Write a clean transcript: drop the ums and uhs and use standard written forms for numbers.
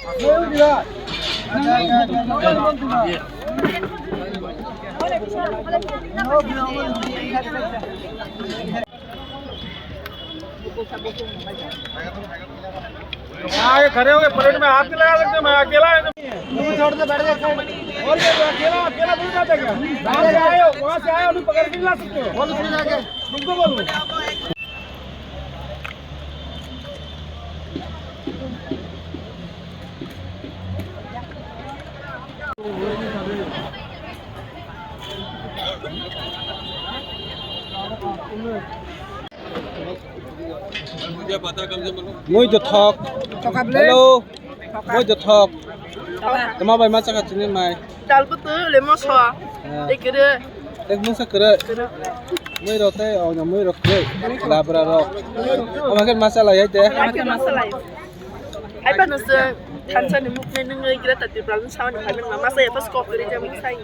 आगे खड़े हो गए परेड में हाथ नहीं लगा सकते मैं अकेला है छोड़ दे बैठ जा और ये अकेला अकेला भूल जाते क्या वहाँ से आए अभी पकड़ के ला सकते हो बोल तुमको बोलूँ Muy the talk. Hello. Muy the talk. Tama bay masak at sini mai. Dal betul le mosa. Ikere. Ek musa kere. Muy rote au na muy rote. Labra ro. Amakan masalah ya deh. Makan masalah. Ai ban nase kancan ni mukne nengay kira tadi pelan sawan ni kami mama saya pas kau kerja mungkin saya.